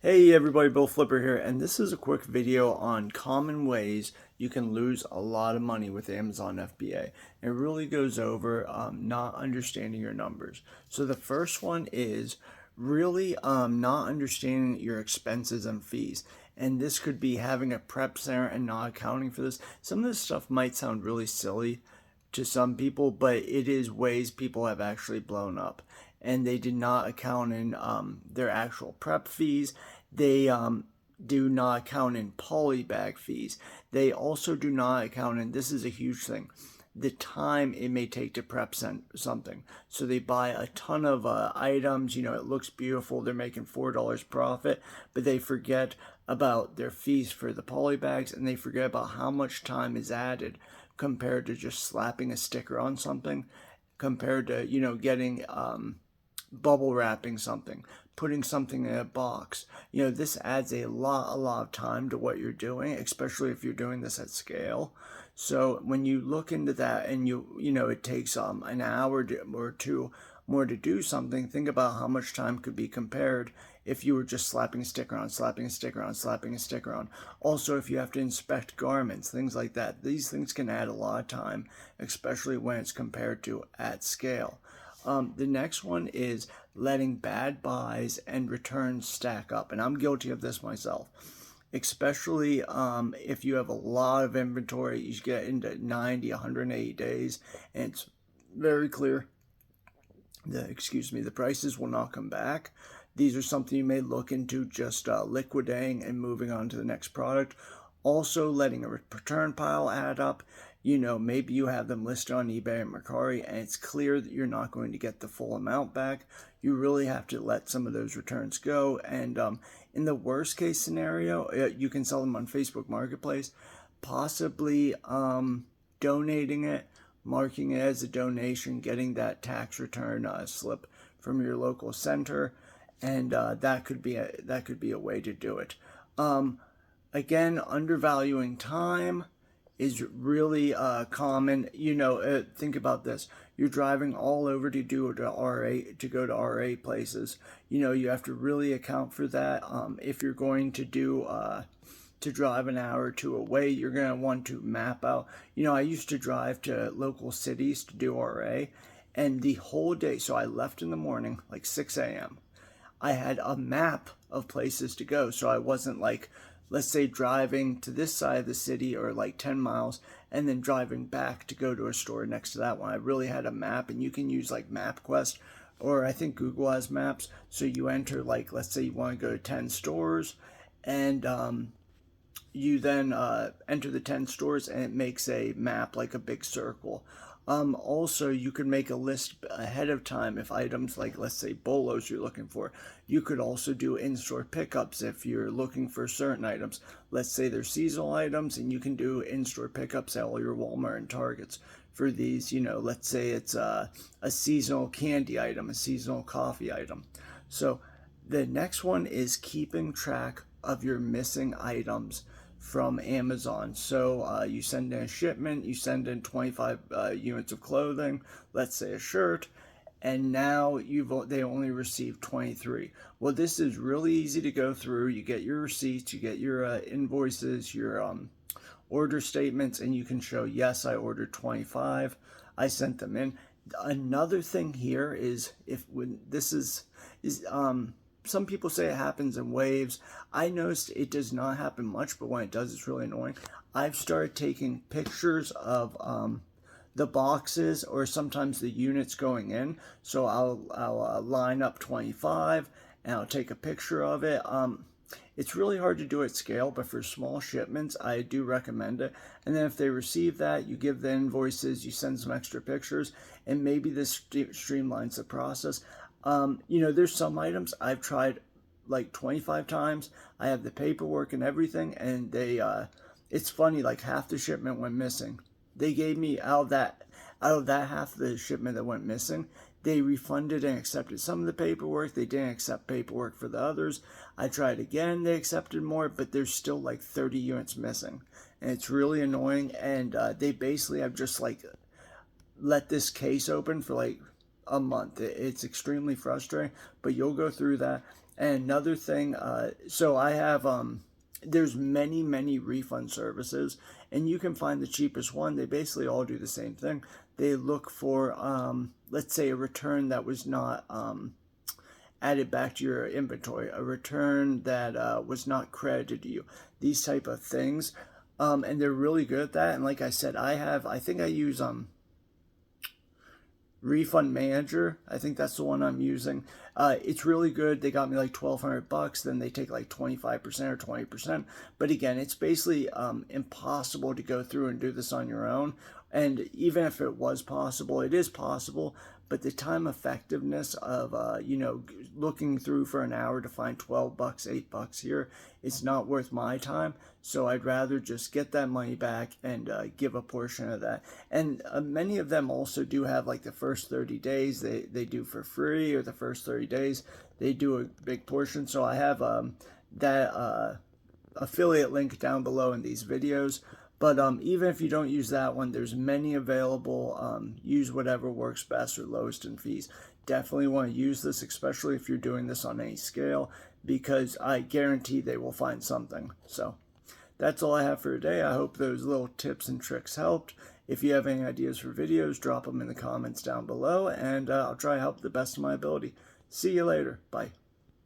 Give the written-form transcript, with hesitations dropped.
Hey everybody, Bill Flipper here, and this is a quick video on common ways you can lose a lot of money with Amazon FBA. It really goes over not understanding your numbers. So the first one is really not understanding your expenses and fees. And this could be having a prep center and not accounting for this. Some of this stuff might sound really silly to some people, but it is ways people have actually blown up. And they did not account in their actual prep fees. They do not account in polybag fees. They also do not account in, this is a huge thing, the time it may take to prep something. So they buy a ton of items, it looks beautiful, they're making $4 profit, but they forget about their fees for the polybags, and they forget about how much time is added compared to just slapping a sticker on something, compared to, getting bubble wrapping something, putting something in a box. This adds a lot of time to what you're doing, especially if you're doing this at scale. So when you look into that and it takes an hour or two more to do something, think about how much time could be compared if you were just slapping a sticker on, slapping a sticker on, slapping a sticker on. Also, if you have to inspect garments, things like that, these things can add a lot of time, especially when it's compared to at scale. The next one is letting bad buys and returns stack up. And I'm guilty of this myself, especially if you have a lot of inventory. You get into 90, 180 days, and it's very clear the prices will not come back. These are something you may look into just liquidating and moving on to the next product. Also, letting a return pile add up. Maybe you have them listed on eBay and Mercari, and it's clear that you're not going to get the full amount back. You really have to let some of those returns go. And in the worst case scenario, you can sell them on Facebook Marketplace, possibly donating it, marking it as a donation, getting that tax return slip from your local center, and that could be a way to do it. Again, undervaluing time is really common. Think about this. You're driving all over to go to RA places. You have to really account for that. If you're going to drive an hour or two away, you're going to want to map out. I used to drive to local cities to do RA, and the whole day, so I left in the morning, like 6 a.m. I had a map of places to go, so I wasn't like, let's say, driving to this side of the city or like 10 miles and then driving back to go to a store next to that one. I really had a map, and you can use like MapQuest, or I think Google has maps. So you enter, like, let's say you want to go to 10 stores, and you then enter the 10 stores, and it makes a map, like a big circle. Also, you could make a list ahead of time if items like, let's say, bolos you're looking for. You could also do in-store pickups if you're looking for certain items. Let's say they're seasonal items, and you can do in-store pickups at all your Walmart and Targets for these. Let's say it's a seasonal candy item, a seasonal coffee item. So the next one is keeping track of your missing items from Amazon. So you send in a shipment, you send in 25 units of clothing, let's say a shirt, and now they only received 23. Well, this is really easy to go through. You get your receipts, you get your invoices, your order statements, and you can show, yes, I ordered 25, I sent them in. Another thing here is some people say it happens in waves. I noticed it does not happen much, but when it does, it's really annoying. I've started taking pictures of the boxes, or sometimes the units going in. So I'll line up 25 and I'll take a picture of it. It's really hard to do at scale, but for small shipments, I do recommend it. And then if they receive that, you give the invoices, you send some extra pictures, and maybe this streamlines the process. There's some items I've tried like 25 times. I have the paperwork and everything, and it's funny, like half the shipment went missing. They gave me out of that half of the shipment that went missing, they refunded and accepted some of the paperwork. They didn't accept paperwork for the others. I tried again, they accepted more, but there's still like 30 units missing, and it's really annoying. And they basically have just like let this case open for like a month. It's extremely frustrating, but you'll go through that. And another thing, so I have there's many refund services, and you can find the cheapest one. They basically all do the same thing. They look for let's say a return that was not added back to your inventory, a return that was not credited to you, these type of things, and they're really good at that. And like I said, I think I use Refund Manager. I think that's the one I'm using. It's really good. They got me like $1,200. Then they take like 25% or 20%. But again, it's basically impossible to go through and do this on your own. And even if it was possible, it is possible. But the time effectiveness of looking through for an hour to find $12, $8 here, it's not worth my time. So I'd rather just get that money back and give a portion of that. And many of them also do have like the first 30 days they do for free, or the first 30 days they do a big portion. So I have that affiliate link down below in these videos. But even if you don't use that one, there's many available. Use whatever works best or lowest in fees. Definitely want to use this, especially if you're doing this on any scale, because I guarantee they will find something. So that's all I have for today. I hope those little tips and tricks helped. If you have any ideas for videos, drop them in the comments down below, and I'll try to help the best of my ability. See you later. Bye.